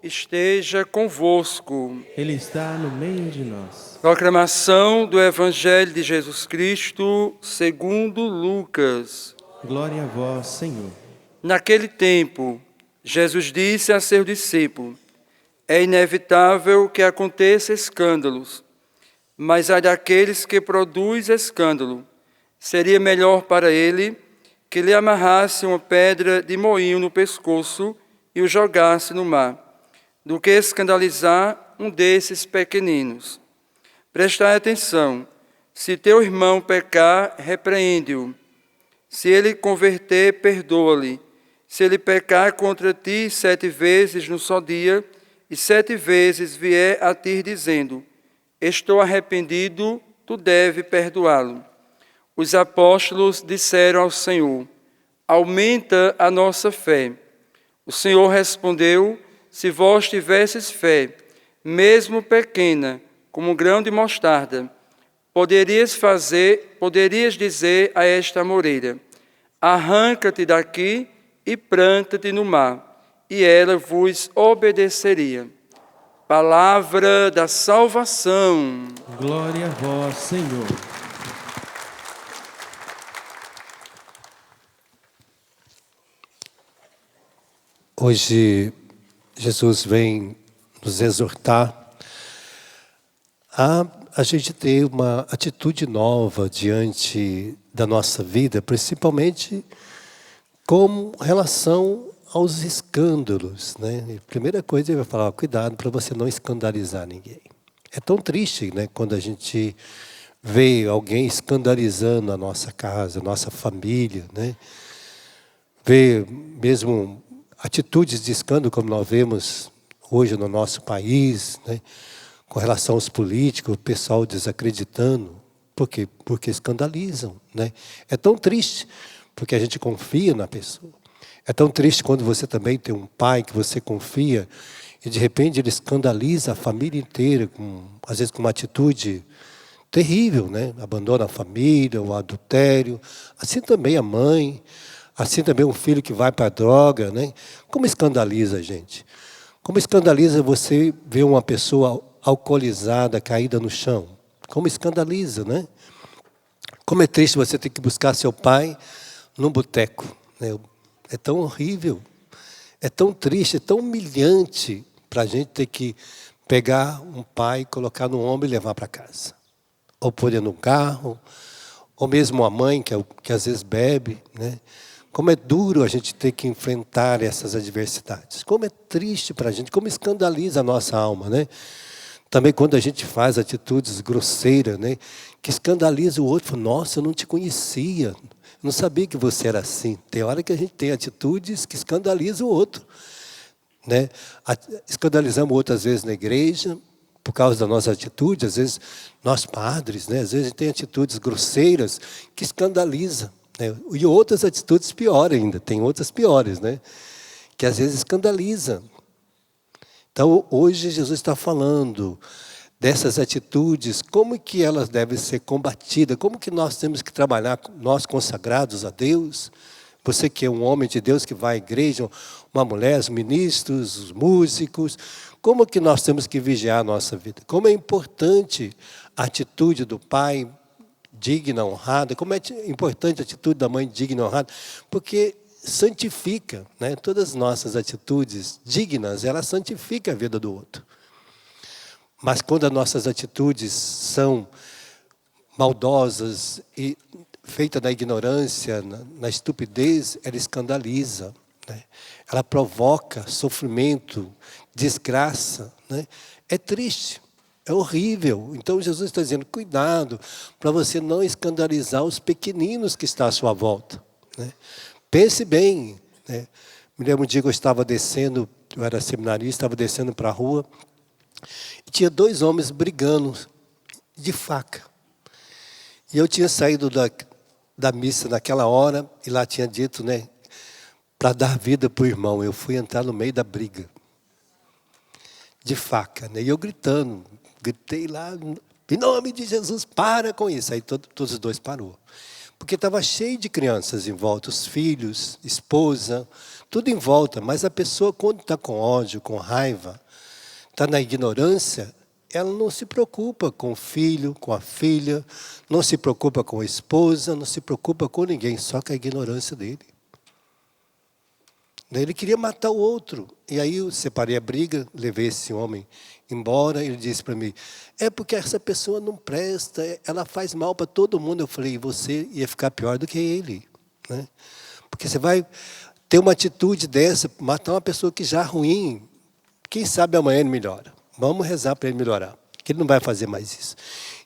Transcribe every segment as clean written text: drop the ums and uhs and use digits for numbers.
esteja convosco. Ele está no meio de nós. Proclamação do Evangelho de Jesus Cristo segundo Lucas. Glória a vós, Senhor. Naquele tempo, Jesus disse a seus discípulos: é inevitável que aconteça escândalos, mas ai daqueles que produzem escândalo. Seria melhor para ele que lhe amarrasse uma pedra de moinho no pescoço e o jogasse no mar, do que escandalizar um desses pequeninos. Prestai atenção: se teu irmão pecar, repreende-o. Se ele converter, perdoa-lhe. Se ele pecar contra ti 7 vezes no só dia, e 7 vezes vier a ti dizendo: estou arrependido, tu deve perdoá-lo. Os apóstolos disseram ao Senhor: aumenta a nossa fé. O Senhor respondeu: se vós tivesses fé, mesmo pequena, como um grão de mostarda, poderias dizer a esta amoreira: arranca-te daqui e planta-te no mar, e ela vos obedeceria. Palavra da salvação. Glória a vós, Senhor. Hoje, Jesus vem nos exortar a gente ter uma atitude nova diante da nossa vida, principalmente com relação aos escândalos, né? A primeira coisa ele vai falar: cuidado para você não escandalizar ninguém. É tão triste, né, quando a gente vê alguém escandalizando a nossa casa, a nossa família, né? Vê mesmo atitudes de escândalo como nós vemos hoje no nosso país, né? Com relação aos políticos, o pessoal desacreditando. Por quê? Porque escandalizam, né? É tão triste, porque a gente confia na pessoa. É tão triste quando você também tem um pai que você confia e de repente ele escandaliza a família inteira, às vezes com uma atitude terrível, né? Abandona a família, o adultério. Assim também a mãe, assim também um filho que vai para a droga, né? Como escandaliza a gente? Como escandaliza você ver uma pessoa alcoolizada, caída no chão? Como escandaliza, né? Como é triste você ter que buscar seu pai num boteco, né? É tão horrível, é tão triste, é tão humilhante para a gente ter que pegar um pai, colocar no ombro e levar para casa. Ou pôr ele no carro, ou mesmo a mãe que às vezes bebe, né? Como é duro a gente ter que enfrentar essas adversidades. Como é triste para a gente, como escandaliza a nossa alma, né? Também quando a gente faz atitudes grosseiras, né, que escandaliza o outro. Nossa, eu não te conhecia, não sabia que você era assim. Tem hora que a gente tem atitudes que escandalizam o outro, né? Escandalizamos o outro às vezes na igreja, por causa da nossa atitude. Às vezes nós padres, né, às vezes a gente tem atitudes grosseiras que escandalizam, né? E outras atitudes piores ainda, tem outras piores, né, que às vezes escandalizam. Então, hoje Jesus está falando dessas atitudes, como que elas devem ser combatidas, como que nós temos que trabalhar, nós consagrados a Deus, você que é um homem de Deus que vai à igreja, uma mulher, os ministros, os músicos, como que nós temos que vigiar a nossa vida? Como é importante a atitude do pai digna, honrada, como é importante a atitude da mãe digna, honrada, porque santifica, né? Todas as nossas atitudes dignas, elas santificam a vida do outro. Mas quando as nossas atitudes são maldosas e feitas na ignorância, na estupidez, ela escandaliza, né? Ela provoca sofrimento, desgraça, né? É triste, é horrível. Então Jesus está dizendo: cuidado para você não escandalizar os pequeninos que estão à sua volta, né? Pense bem, né? Me lembro um dia que eu estava descendo, eu era seminarista, estava descendo para a rua, e tinha 2 homens brigando de faca. E eu tinha saído da missa naquela hora, e lá tinha dito, né, para dar vida para o irmão. Eu fui entrar no meio da briga, de faca, né? E eu gritei lá, em nome de Jesus, para com isso. Aí todos os 2 parou. porque estava cheio de crianças em volta, os filhos, esposa, tudo em volta. Mas a pessoa, quando está com ódio, com raiva, está na ignorância, ela não se preocupa com o filho, com a filha, não se preocupa com a esposa, não se preocupa com ninguém, só com a ignorância dele. Daí ele queria matar o outro. E aí eu separei a briga, levei esse homem embora. Ele disse para mim, é porque essa pessoa não presta, ela faz mal para todo mundo. Eu falei, você ia ficar pior do que ele, né? Porque você vai ter uma atitude dessa, matar uma pessoa que já é ruim. Quem sabe amanhã ele melhora. Vamos rezar para ele melhorar, que ele não vai fazer mais isso.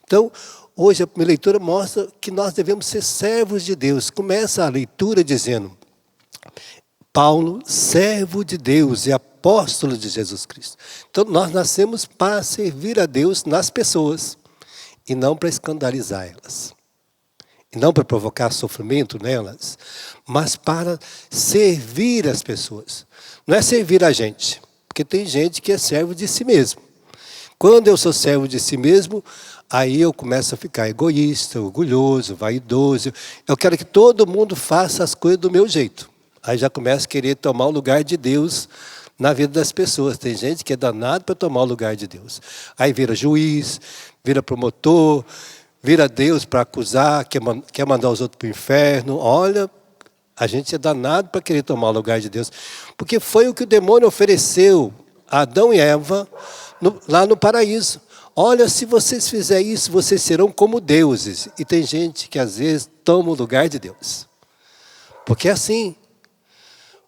Então, hoje a minha leitura mostra que nós devemos ser servos de Deus. Começa a leitura dizendo, Paulo, servo de Deus e apóstolo de Jesus Cristo. Então, nós nascemos para servir a Deus nas pessoas e não para escandalizar elas. E não para provocar sofrimento nelas, mas para servir as pessoas. Não é servir a gente, porque tem gente que é servo de si mesmo. Quando eu sou servo de si mesmo, aí eu começo a ficar egoísta, orgulhoso, vaidoso. Eu quero que todo mundo faça as coisas do meu jeito. Aí já começo a querer tomar o lugar de Deus na vida das pessoas. Tem gente que é danado para tomar o lugar de Deus. Aí vira juiz, vira promotor, vira Deus para acusar, quer mandar os outros para o inferno. Olha, a gente é danado para querer tomar o lugar de Deus. Porque foi o que o demônio ofereceu a Adão e Eva lá no paraíso. Olha, se vocês fizerem isso, vocês serão como deuses. E tem gente que às vezes toma o lugar de Deus. Porque é assim.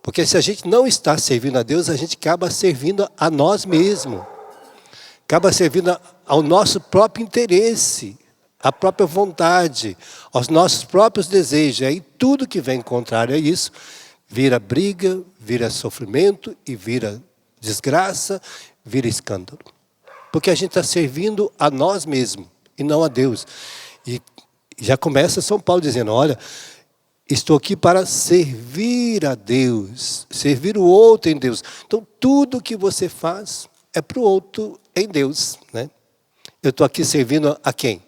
Porque se a gente não está servindo a Deus, a gente acaba servindo a nós mesmos. Acaba servindo ao nosso próprio interesse, à própria vontade, aos nossos próprios desejos. Aí tudo que vem contrário a isso, vira briga, vira sofrimento e vira desgraça, vira escândalo. Porque a gente está servindo a nós mesmos e não a Deus. E já começa São Paulo dizendo, olha, estou aqui para servir a Deus, servir o outro em Deus. Então, tudo que você faz é para o outro em Deus, né? Eu estou aqui servindo a quem?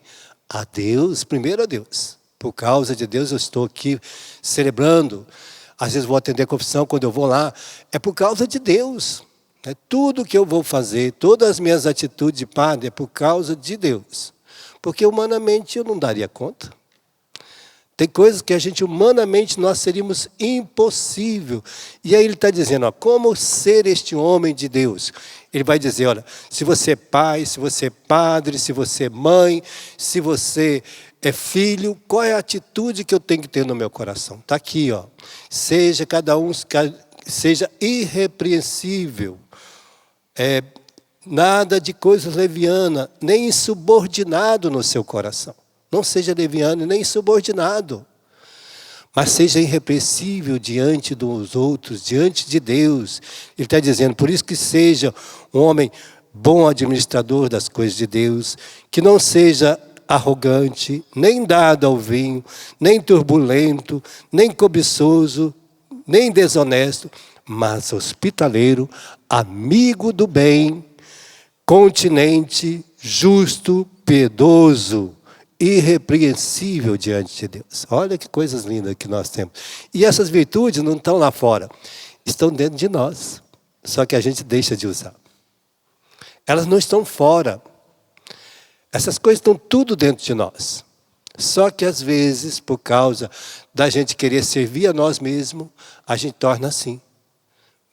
A Deus, primeiro a Deus. Por causa de Deus eu estou aqui celebrando. Às vezes vou atender a confissão, quando eu vou lá, é por causa de Deus. Tudo que eu vou fazer, todas as minhas atitudes de padre é por causa de Deus. Porque humanamente eu não daria conta. Tem coisas que a gente humanamente nós seríamos impossível. E aí ele está dizendo, ó, como ser este homem de Deus? Ele vai dizer, olha, se você é pai, se você é padre, se você é mãe, se você é filho, qual é a atitude que eu tenho que ter no meu coração? Está aqui, ó. Seja cada um, seja irrepreensível. Nada de coisas leviana, nem insubordinado no seu coração. Não seja leviano nem insubordinado, mas seja irrepreensível diante dos outros, diante de Deus. Ele está dizendo, por isso que seja um homem bom administrador das coisas de Deus, que não seja arrogante, nem dado ao vinho, nem turbulento, nem cobiçoso, nem desonesto, mas hospitaleiro, amigo do bem, continente, justo, piedoso, irrepreensível diante de Deus. Olha que coisas lindas que nós temos. E essas virtudes não estão lá fora, estão dentro de nós. Só que a gente deixa de usar. Elas não estão fora. Essas coisas estão tudo dentro de nós. Só que às vezes, por causa da gente querer servir a nós mesmos, a gente torna assim.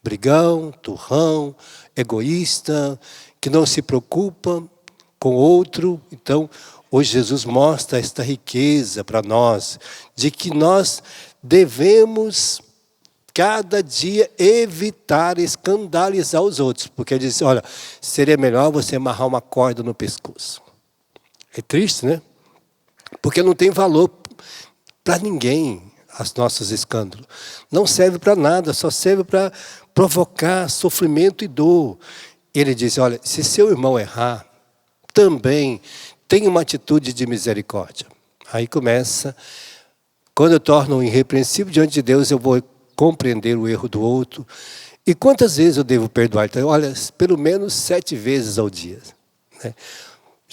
Brigão, turrão, egoísta, que não se preocupa com o outro. Então, hoje Jesus mostra esta riqueza para nós, de que nós devemos, cada dia, evitar escandalizar os outros. Porque ele diz, olha, seria melhor você amarrar uma corda no pescoço. É triste, né? Porque não tem valor para ninguém, os nossos escândalos. Não serve para nada, só serve para provocar sofrimento e dor. Ele diz, olha, se seu irmão errar, também tenha uma atitude de misericórdia. Aí começa, quando eu torno irrepreensível diante de Deus, eu vou compreender o erro do outro. E quantas vezes eu devo perdoar? Então, olha, pelo menos 7 vezes ao dia, né?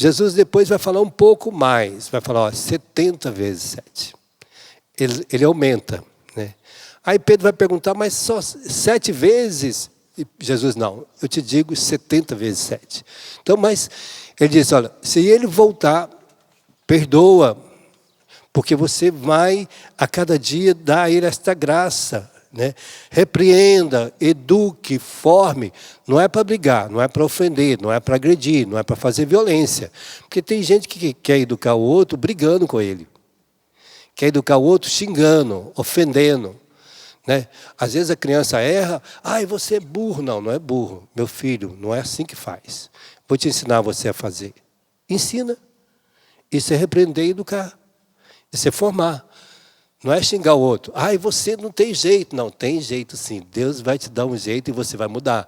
Jesus depois vai falar um pouco mais, vai falar, ó, 70 vezes 7. ele aumenta, né? Aí Pedro vai perguntar, mas só 7 vezes? E Jesus, não, eu te digo 70 vezes 7. Então, mas ele diz, olha, se ele voltar, perdoa, porque você vai a cada dia dar a ele esta graça, né? Repreenda, eduque, forme. Não é para brigar, não é para ofender, não é para agredir, não é para fazer violência. Porque tem gente que quer educar o outro brigando com ele. Quer educar o outro xingando, ofendendo, né? Às vezes a criança erra, ai, você é burro. Não, não é burro. Meu filho, não é assim que faz. Vou te ensinar você a fazer. Ensina. Isso é repreender e educar. Isso é formar. Não é xingar o outro. Ai, você não tem jeito. Não, tem jeito sim. Deus vai te dar um jeito e você vai mudar.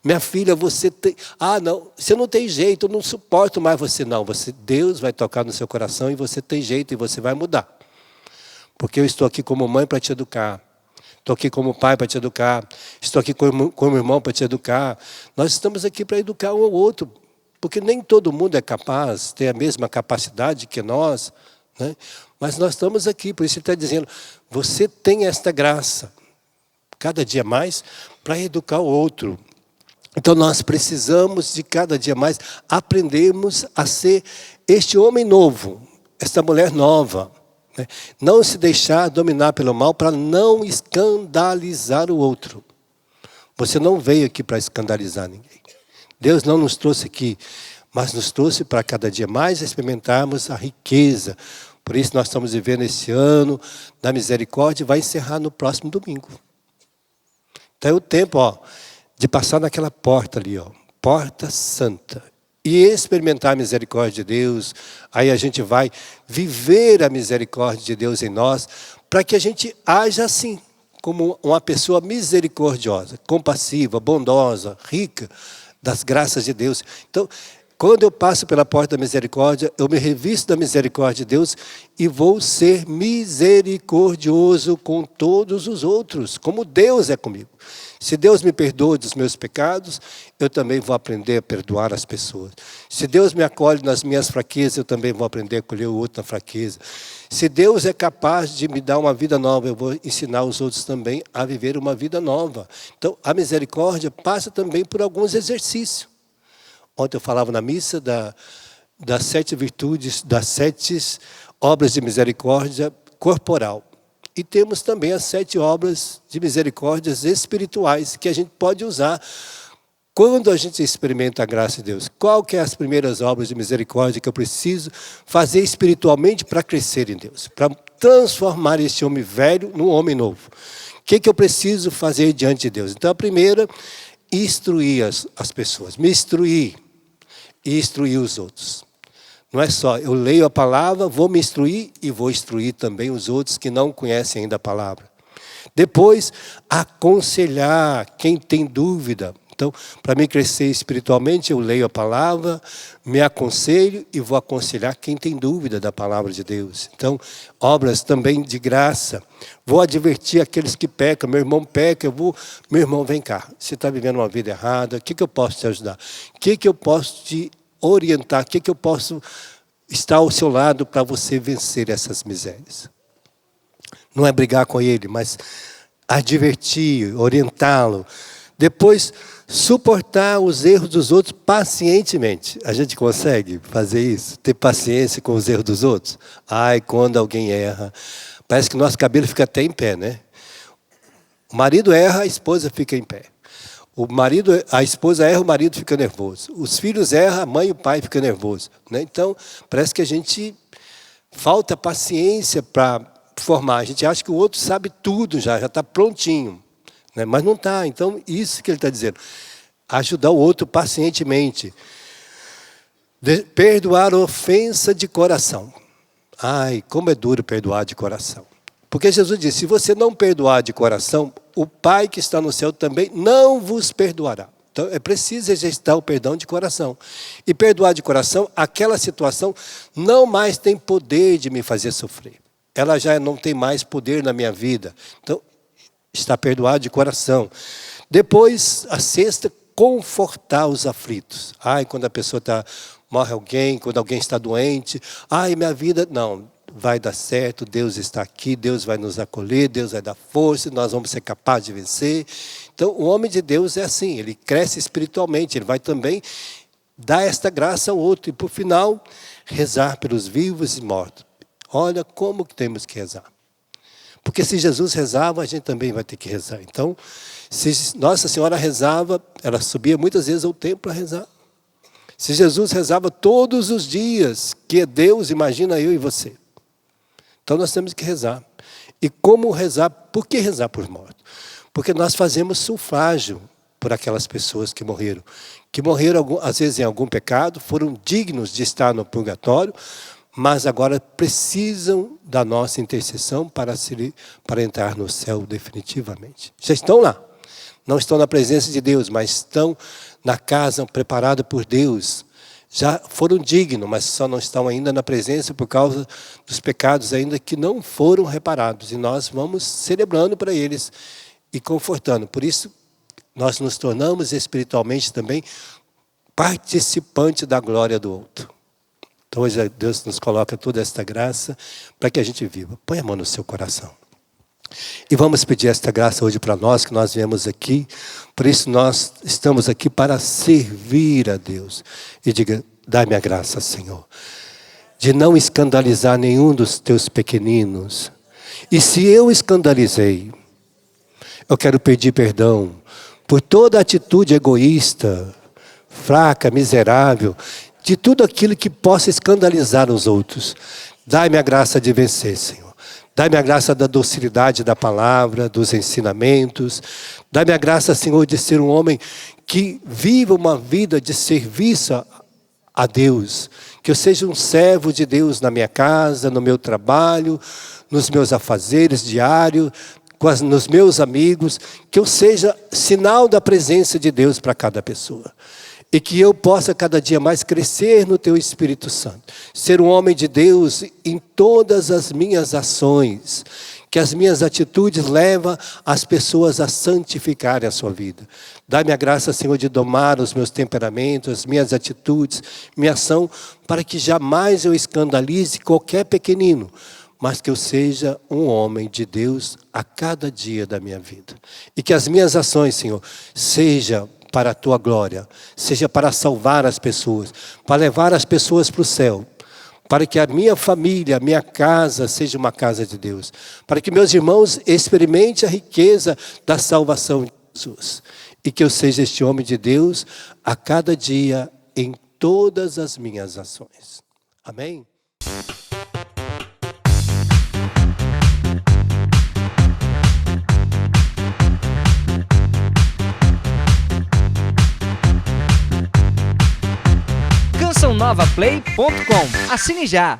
Minha filha, você tem... Ah, não, você não tem jeito, eu não suporto mais você. Não, Deus vai tocar no seu coração e você tem jeito e você vai mudar. Porque eu estou aqui como mãe para te educar. Estou aqui como pai para te educar. Estou aqui como irmão para te educar. Nós estamos aqui para educar um ao outro. Porque nem todo mundo é capaz, tem a mesma capacidade que nós, né? Mas nós estamos aqui, por isso ele está dizendo, você tem esta graça, cada dia mais, para educar o outro. Então nós precisamos de cada dia mais aprendermos a ser este homem novo, esta mulher nova. Né? Não se deixar dominar pelo mal para não escandalizar o outro. Você não veio aqui para escandalizar ninguém. Deus não nos trouxe aqui, mas nos trouxe para cada dia mais experimentarmos a riqueza. Por isso nós estamos vivendo esse ano da misericórdia e vai encerrar no próximo domingo. Então é o tempo, de passar naquela porta ali, porta santa. E experimentar a misericórdia de Deus. Aí a gente vai viver a misericórdia de Deus em nós, para que a gente haja assim, como uma pessoa misericordiosa, compassiva, bondosa, rica das graças de Deus. Então, quando eu passo pela porta da misericórdia, eu me revisto da misericórdia de Deus e vou ser misericordioso com todos os outros, como Deus é comigo. Se Deus me perdoa dos meus pecados, eu também vou aprender a perdoar as pessoas. Se Deus me acolhe nas minhas fraquezas, eu também vou aprender a acolher o outro na fraqueza. Se Deus é capaz de me dar uma vida nova, eu vou ensinar os outros também a viver uma vida nova. Então, a misericórdia passa também por alguns exercícios. Ontem eu falava na missa das 7 virtudes, das 7 obras de misericórdia corporal. E temos também as 7 obras de misericórdias espirituais que a gente pode usar quando a gente experimenta a graça de Deus. Qual que é as primeiras obras de misericórdia que eu preciso fazer espiritualmente para crescer em Deus? Para transformar este homem velho num homem novo. O que eu preciso fazer diante de Deus? Então a primeira, instruir as pessoas. Me instruir. E instruir os outros. Não é só, eu leio a palavra, vou me instruir e vou instruir também os outros que não conhecem ainda a palavra. Depois, aconselhar quem tem dúvida. Então, para mim crescer espiritualmente, eu leio a palavra, me aconselho e vou aconselhar quem tem dúvida da palavra de Deus. Então, obras também de graça. Vou advertir aqueles que pecam. Meu irmão peca, meu irmão, vem cá. Você está vivendo uma vida errada, o que eu posso te ajudar? O que eu posso te orientar? O que eu posso estar ao seu lado para você vencer essas misérias? Não é brigar com ele, mas advertir, orientá-lo. Depois, suportar os erros dos outros pacientemente. A gente consegue fazer isso? Ter paciência com os erros dos outros? Ai, quando alguém erra, parece que nosso cabelo fica até em pé, né? O marido erra, a esposa fica em pé. A esposa erra, o marido fica nervoso. Os filhos erram, a mãe e o pai ficam nervosos, né? Então, parece que a gente falta paciência para formar. A gente acha que o outro sabe tudo já está prontinho. Né? Mas não está. Então, isso que ele está dizendo. Ajudar o outro pacientemente. Perdoar a ofensa de coração. Ai, como é duro perdoar de coração. Porque Jesus disse, se você não perdoar de coração, o Pai que está no céu também não vos perdoará. Então, é preciso exercitar o perdão de coração. E perdoar de coração, aquela situação não mais tem poder de me fazer sofrer. Ela já não tem mais poder na minha vida. Então, está perdoado de coração. Depois, a sexta, confortar os aflitos. Ai, quando a pessoa morre alguém, quando alguém está doente. Ai, minha vida... Não, vai dar certo, Deus está aqui, Deus vai nos acolher, Deus vai dar força, nós vamos ser capazes de vencer. Então, o homem de Deus é assim, ele cresce espiritualmente, ele vai também dar esta graça ao outro. E, por final, rezar pelos vivos e mortos. Olha como que temos que rezar. Porque se Jesus rezava, a gente também vai ter que rezar. Então, se Nossa Senhora rezava, ela subia muitas vezes ao templo para rezar. Se Jesus rezava todos os dias, que é Deus, imagina eu e você. Então nós temos que rezar. E como rezar? Por que rezar por mortos? Porque nós fazemos sufrágio por aquelas pessoas que morreram. Que morreram, às vezes, em algum pecado, foram dignos de estar no purgatório, mas agora precisam da nossa intercessão para entrar no céu definitivamente. Já estão lá. Não estão na presença de Deus, mas estão na casa preparada por Deus. Já foram dignos, mas só não estão ainda na presença por causa dos pecados ainda que não foram reparados. E nós vamos celebrando para eles e confortando. Por isso, nós nos tornamos espiritualmente também participantes da glória do outro. Então hoje Deus nos coloca toda esta graça para que a gente viva. Põe a mão no seu coração. E vamos pedir esta graça hoje para nós, que nós viemos aqui. Por isso nós estamos aqui para servir a Deus. E diga, dá-me a graça, Senhor, de não escandalizar nenhum dos teus pequeninos. E se eu escandalizei, eu quero pedir perdão por toda atitude egoísta, fraca, miserável, de tudo aquilo que possa escandalizar os outros. Dá-me a graça de vencer, Senhor. Dá-me a graça da docilidade da palavra, dos ensinamentos. Dá-me a graça, Senhor, de ser um homem que viva uma vida de serviço a Deus. Que eu seja um servo de Deus na minha casa, no meu trabalho, nos meus afazeres diários, nos meus amigos. Que eu seja sinal da presença de Deus para cada pessoa. E que eu possa cada dia mais crescer no Teu Espírito Santo. Ser um homem de Deus em todas as minhas ações. Que as minhas atitudes levam as pessoas a santificarem a sua vida. Dá-me a graça, Senhor, de domar os meus temperamentos, as minhas atitudes, minha ação, para que jamais eu escandalize qualquer pequenino, mas que eu seja um homem de Deus a cada dia da minha vida. E que as minhas ações, Senhor, sejam para a Tua glória, seja para salvar as pessoas, para levar as pessoas para o céu, para que a minha família, a minha casa seja uma casa de Deus, para que meus irmãos experimentem a riqueza da salvação de Jesus, e que eu seja este homem de Deus a cada dia em todas as minhas ações. Amém? CançãoNovaPlay.com. Assine já!